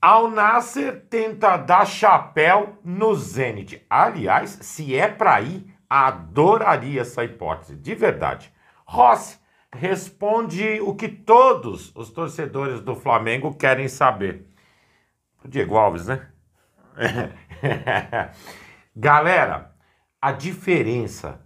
Al Nassr tenta dar chapéu no Zenit. Aliás, se é para ir, adoraria essa hipótese, de verdade. Rossi responde o que todos os torcedores do Flamengo querem saber. O Diego Alves, né? Galera, a diferença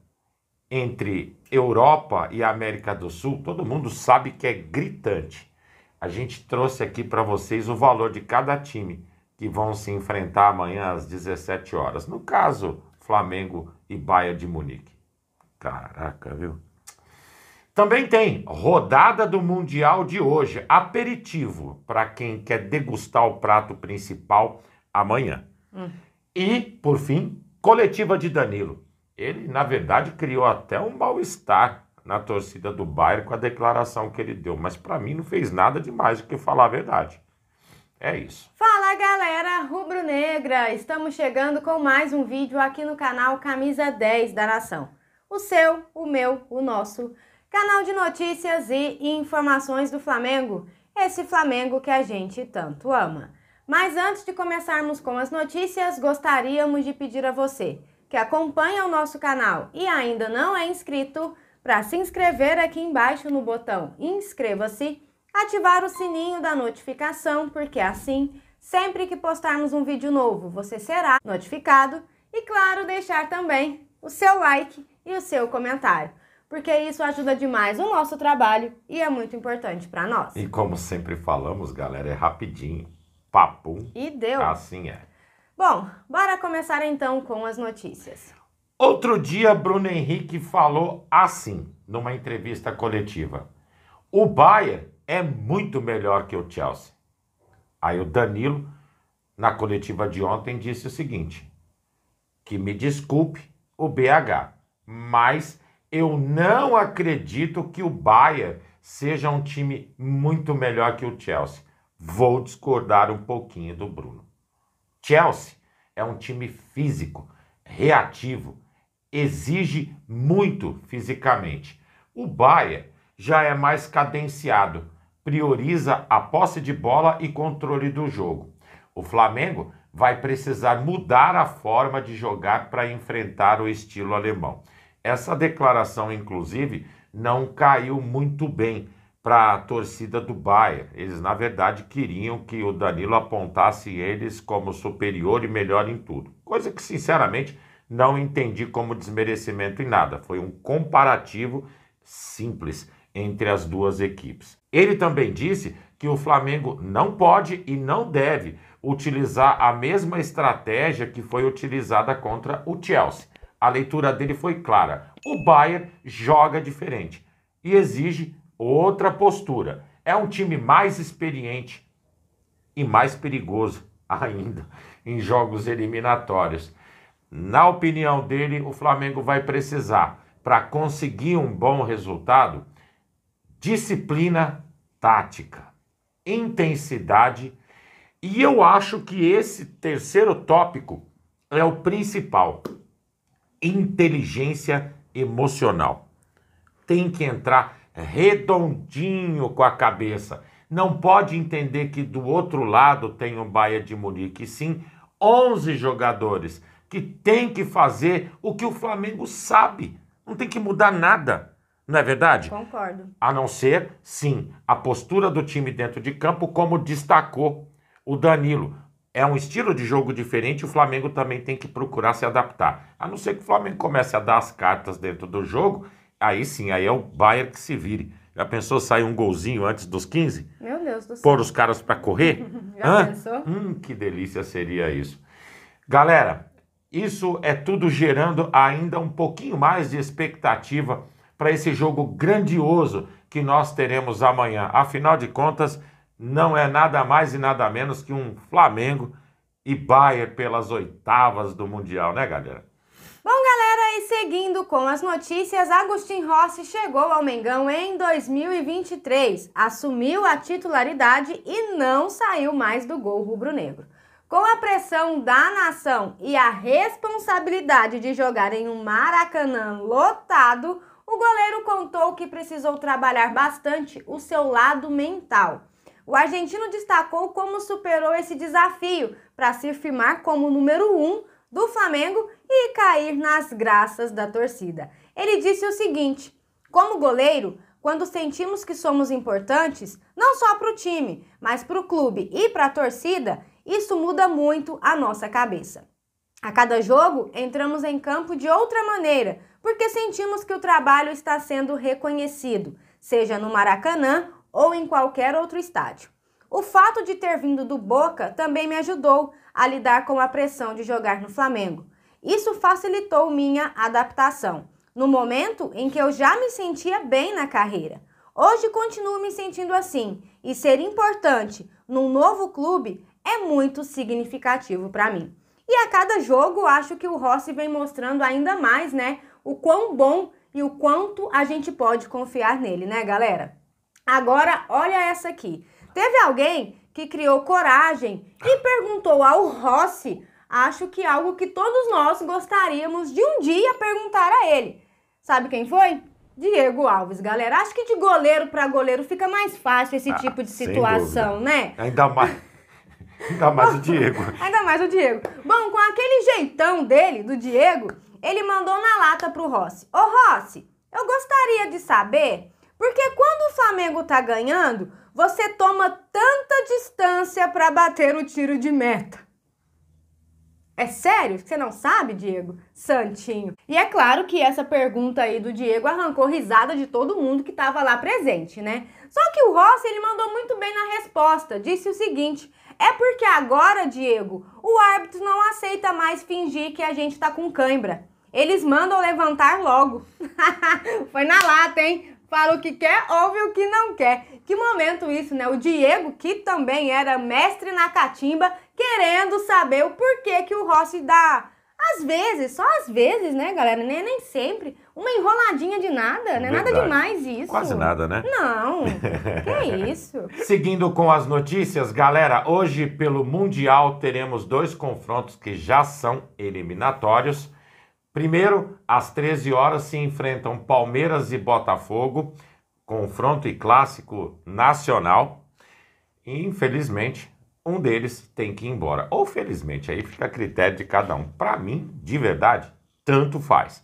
entre Europa e América do Sul, todo mundo sabe que é gritante. A gente trouxe aqui para vocês o valor de cada time que vão se enfrentar amanhã às 17 horas. No caso, Flamengo e Bayern de Munique. Caraca, viu? Também tem rodada do Mundial de hoje, aperitivo para quem quer degustar o prato principal amanhã. E, por fim, coletiva de Danilo. Ele, na verdade, criou até um mal-estar na torcida do Bayern com a declaração que ele deu. Mas para mim não fez nada demais do que falar a verdade. É isso. Fala, galera rubro-negra! Estamos chegando com mais um vídeo aqui no canal Camisa 10 da Nação. O seu, o meu, o nosso canal de notícias e informações do Flamengo. Esse Flamengo que a gente tanto ama. Mas antes de começarmos com as notícias, gostaríamos de pedir a você que acompanha o nosso canal e ainda não é inscrito, para se inscrever aqui embaixo no botão inscreva-se, ativar o sininho da notificação, porque assim, sempre que postarmos um vídeo novo, você será notificado e, claro, deixar também o seu like e o seu comentário, porque isso ajuda demais o nosso trabalho e é muito importante para nós. E como sempre falamos, galera, é rapidinho. Papum. E deu. Assim é. Bom, bora começar então com as notícias. Outro dia, Bruno Henrique falou assim, numa entrevista coletiva. O Bayern é muito melhor que o Chelsea. Aí o Danilo, na coletiva de ontem, disse o seguinte, que me desculpe o BH, mas eu não acredito que o Bayern seja um time muito melhor que o Chelsea. Vou discordar um pouquinho do Bruno. Chelsea é um time físico, reativo, exige muito fisicamente. O Bayern já é mais cadenciado, prioriza a posse de bola e controle do jogo. O Flamengo vai precisar mudar a forma de jogar para enfrentar o estilo alemão. Essa declaração, inclusive, não caiu muito bem para a torcida do Bayern. Eles, na verdade, queriam que o Danilo apontasse eles como superior e melhor em tudo. Coisa que, sinceramente, não entendi como desmerecimento em nada. Foi um comparativo simples entre as duas equipes. Ele também disse que o Flamengo não pode e não deve utilizar a mesma estratégia que foi utilizada contra o Chelsea. A leitura dele foi clara. O Bayern joga diferente e exige outra postura. É um time mais experiente e mais perigoso ainda em jogos eliminatórios. Na opinião dele, o Flamengo vai precisar, para conseguir um bom resultado, disciplina tática, intensidade, e eu acho que esse terceiro tópico é o principal, inteligência emocional. Tem que entrar redondinho com a cabeça. Não pode entender que do outro lado tem o Bayern de Munique, sim 11 jogadores que tem que fazer o que o Flamengo sabe. Não tem que mudar nada, não é verdade? Concordo. A não ser, sim, a postura do time dentro de campo, como destacou o Danilo. É um estilo de jogo diferente, o Flamengo também tem que procurar se adaptar. A não ser que o Flamengo comece a dar as cartas dentro do jogo, aí sim, aí é o Bayern que se vire. Já pensou sair um golzinho antes dos 15? Meu Deus do céu. Pôr os caras para correr? Já pensou? Que delícia seria isso. Galera, isso é tudo gerando ainda um pouquinho mais de expectativa para esse jogo grandioso que nós teremos amanhã. Afinal de contas, não é nada mais e nada menos que um Flamengo e Bayern pelas oitavas do Mundial, né, galera? Bom, galera, e seguindo com as notícias, Agustin Rossi chegou ao Mengão em 2023, assumiu a titularidade e não saiu mais do gol rubro-negro. Com a pressão da nação e a responsabilidade de jogar em um Maracanã lotado, o goleiro contou que precisou trabalhar bastante o seu lado mental. o argentino destacou como superou esse desafio para se firmar como o número 1 do Flamengo e cair nas graças da torcida. Ele disse o seguinte: como goleiro, quando sentimos que somos importantes, não só para o time, mas para o clube e para a torcida, isso muda muito a nossa cabeça. A cada jogo, entramos em campo de outra maneira, porque sentimos que o trabalho está sendo reconhecido, seja no Maracanã ou em qualquer outro estádio. O fato de ter vindo do Boca também me ajudou a lidar com a pressão de jogar no Flamengo. Isso facilitou minha adaptação, no momento em que eu já me sentia bem na carreira. Hoje continuo me sentindo assim, e ser importante num novo clube é muito significativo para mim. E a cada jogo, acho que o Rossi vem mostrando ainda mais, né, o quão bom e o quanto a gente pode confiar nele, né, galera? Agora, olha essa aqui. Teve alguém que criou coragem e perguntou ao Rossi, acho que algo que todos nós gostaríamos de um dia perguntar a ele. Sabe quem foi? Diego Alves, galera. Acho que de goleiro para goleiro fica mais fácil esse tipo de situação, né? Ainda mais o Diego. Ainda mais o Diego. Bom, com aquele jeitão dele, do Diego, ele mandou na lata pro Rossi. Ô Rossi, eu gostaria de saber, porque quando o Flamengo tá ganhando, você toma tanta distância para bater o tiro de meta. É sério? Você não sabe, Diego? Santinho. E é claro que essa pergunta aí do Diego arrancou risada de todo mundo que estava lá presente, né? Só que o Rossi, ele mandou muito bem na resposta. Disse o seguinte: é porque agora, Diego, o árbitro não aceita mais fingir que a gente tá com cãibra. Eles mandam levantar logo. Foi na lata, hein? Fala o que quer, ouve o que não quer. Que momento isso, né? O Diego, que também era mestre na catimba, querendo saber o porquê que o Rossi dá, às vezes, só às vezes, né, galera? Nem sempre, uma enroladinha de nada, né? Nada demais isso. Quase nada, né? Não, que isso? Seguindo com as notícias, galera, hoje pelo Mundial teremos 2 confrontos que já são eliminatórios. Primeiro, às 13 horas se enfrentam Palmeiras e Botafogo, confronto e clássico nacional. E, infelizmente, um deles tem que ir embora. Ou felizmente, aí fica a critério de cada um. Para mim, de verdade, tanto faz.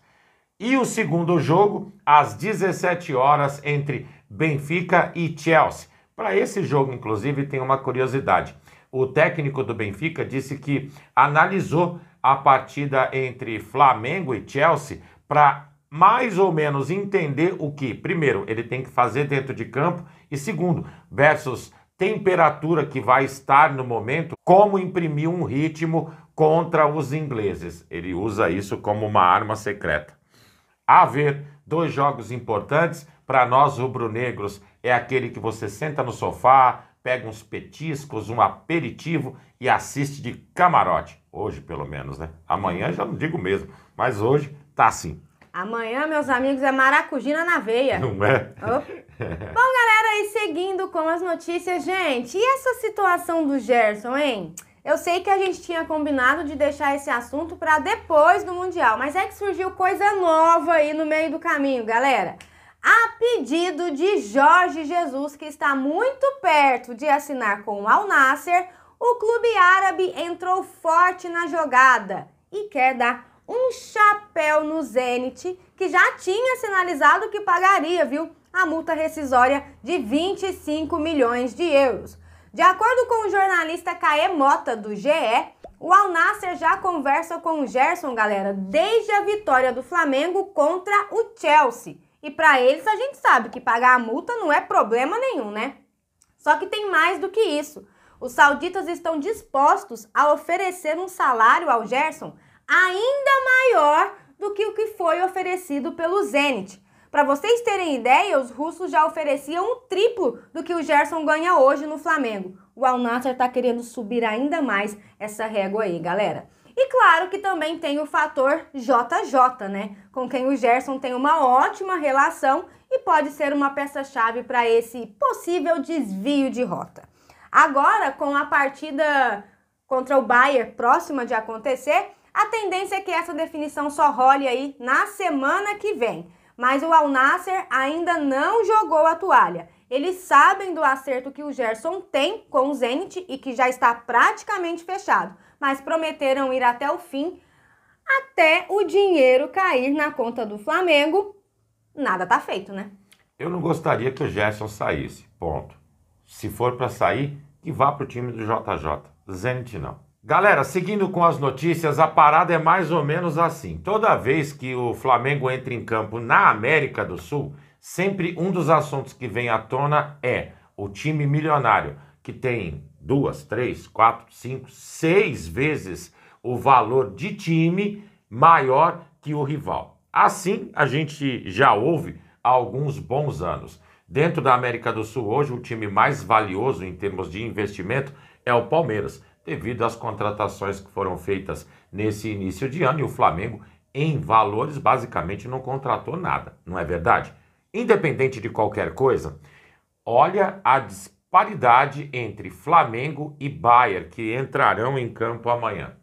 E o segundo jogo, às 17 horas, entre Benfica e Chelsea. Para esse jogo, inclusive, tem uma curiosidade. O técnico do Benfica disse que analisou a partida entre Flamengo e Chelsea para mais ou menos entender o que, primeiro, ele tem que fazer dentro de campo e, segundo, versus temperatura que vai estar no momento, como imprimir um ritmo contra os ingleses. Ele usa isso como uma arma secreta. A ver, 2 jogos importantes para nós rubro-negros é aquele que você senta no sofá, pega uns petiscos, um aperitivo e assiste de camarote. Hoje, pelo menos, né? Amanhã já não digo mesmo, mas hoje tá assim. Amanhã, meus amigos, é maracujina na veia. Não é? Bom, galera, e seguindo com as notícias, gente, e essa situação do Gerson, hein? Eu sei que a gente tinha combinado de deixar esse assunto para depois do Mundial, mas é que surgiu coisa nova aí no meio do caminho, galera. A pedido de Jorge Jesus, que está muito perto de assinar com o Al Nassr, o clube árabe entrou forte na jogada e quer dar um chapéu no Zenit, que já tinha sinalizado que pagaria, viu, a multa rescisória de 25 milhões de euros. De acordo com o jornalista Caê Mota, do GE, o Al Nassr já conversa com o Gerson, galera, desde a vitória do Flamengo contra o Chelsea. E para eles, a gente sabe que pagar a multa não é problema nenhum, né? Só que tem mais do que isso. Os sauditas estão dispostos a oferecer um salário ao Gerson ainda maior do que o que foi oferecido pelo Zenit. Para vocês terem ideia, os russos já ofereciam o triplo do que o Gerson ganha hoje no Flamengo. O Al Nassr está querendo subir ainda mais essa régua aí, galera. E claro que também tem o fator JJ, né? Com quem o Gerson tem uma ótima relação e pode ser uma peça-chave para esse possível desvio de rota. Agora, com a partida contra o Bayern próxima de acontecer, a tendência é que essa definição só role aí na semana que vem. Mas o Al Nassr ainda não jogou a toalha Eles sabem do acerto que o Gerson tem com o Zenit e que já está praticamente fechado, mas prometeram ir até o fim, até o dinheiro cair na conta do Flamengo. Nada tá feito, né? Eu não gostaria que o Gerson saísse, ponto. Se for para sair, que vá para o time do JJ. Zenit não. Galera, seguindo com as notícias, a parada é mais ou menos assim. Toda vez que o Flamengo entra em campo na América do Sul, sempre um dos assuntos que vem à tona é o time milionário, que tem 2, 3, 4, 5, 6 vezes o valor de time maior que o rival. Assim, a gente já ouve há alguns bons anos. Dentro da América do Sul, hoje, o time mais valioso em termos de investimento é o Palmeiras, devido às contratações que foram feitas nesse início de ano, e o Flamengo, em valores, basicamente não contratou nada, não é verdade? Independente de qualquer coisa, olha a disparidade entre Flamengo e Bayern, que entrarão em campo amanhã.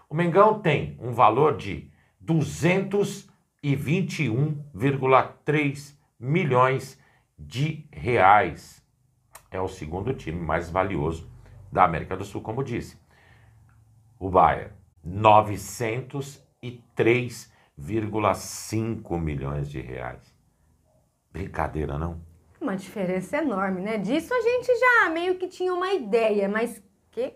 O Mengão tem um valor de 221,3 milhões de reais. É o segundo time mais valioso da América do Sul, como disse. O Bayern, 903,5 milhões de reais. Brincadeira, não? Uma diferença enorme, né? Disso a gente já meio que tinha uma ideia, mas que é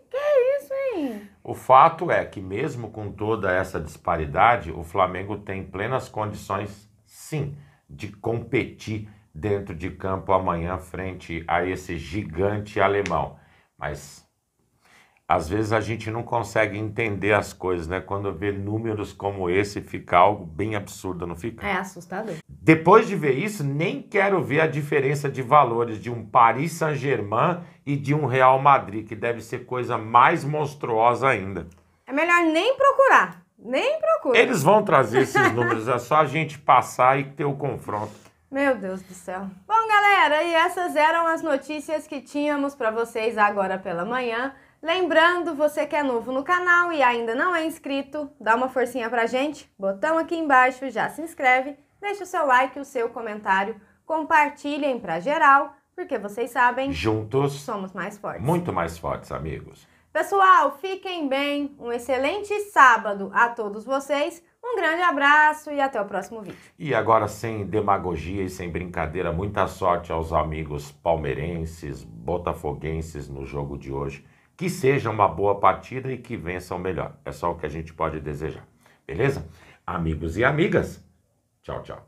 isso, hein? O fato é que mesmo com toda essa disparidade, o Flamengo tem plenas condições, sim, de competir dentro de campo amanhã frente a esse gigante alemão. Mas às vezes a gente não consegue entender as coisas, né? Quando vê números como esse, fica algo bem absurdo, não fica? É assustador. Depois de ver isso, nem quero ver a diferença de valores de um Paris Saint-Germain e de um Real Madrid, que deve ser coisa mais monstruosa ainda. É melhor nem procurar, nem procura. Eles vão trazer esses números, é só a gente passar e ter o confronto. Meu Deus do céu. Bom, galera, e essas eram as notícias que tínhamos para vocês agora pela manhã. Lembrando, você que é novo no canal e ainda não é inscrito, dá uma forcinha pra gente, botão aqui embaixo, já se inscreve, deixa o seu like, o seu comentário, compartilhem pra geral, porque vocês sabem, juntos somos mais fortes. Muito mais fortes, amigos. Pessoal, fiquem bem, um excelente sábado a todos vocês, um grande abraço e até o próximo vídeo. E agora, sem demagogia e sem brincadeira, muita sorte aos amigos palmeirenses, botafoguenses no jogo de hoje. Que seja uma boa partida e que vençam melhor. É só o que a gente pode desejar. Beleza? Amigos e amigas, tchau, tchau.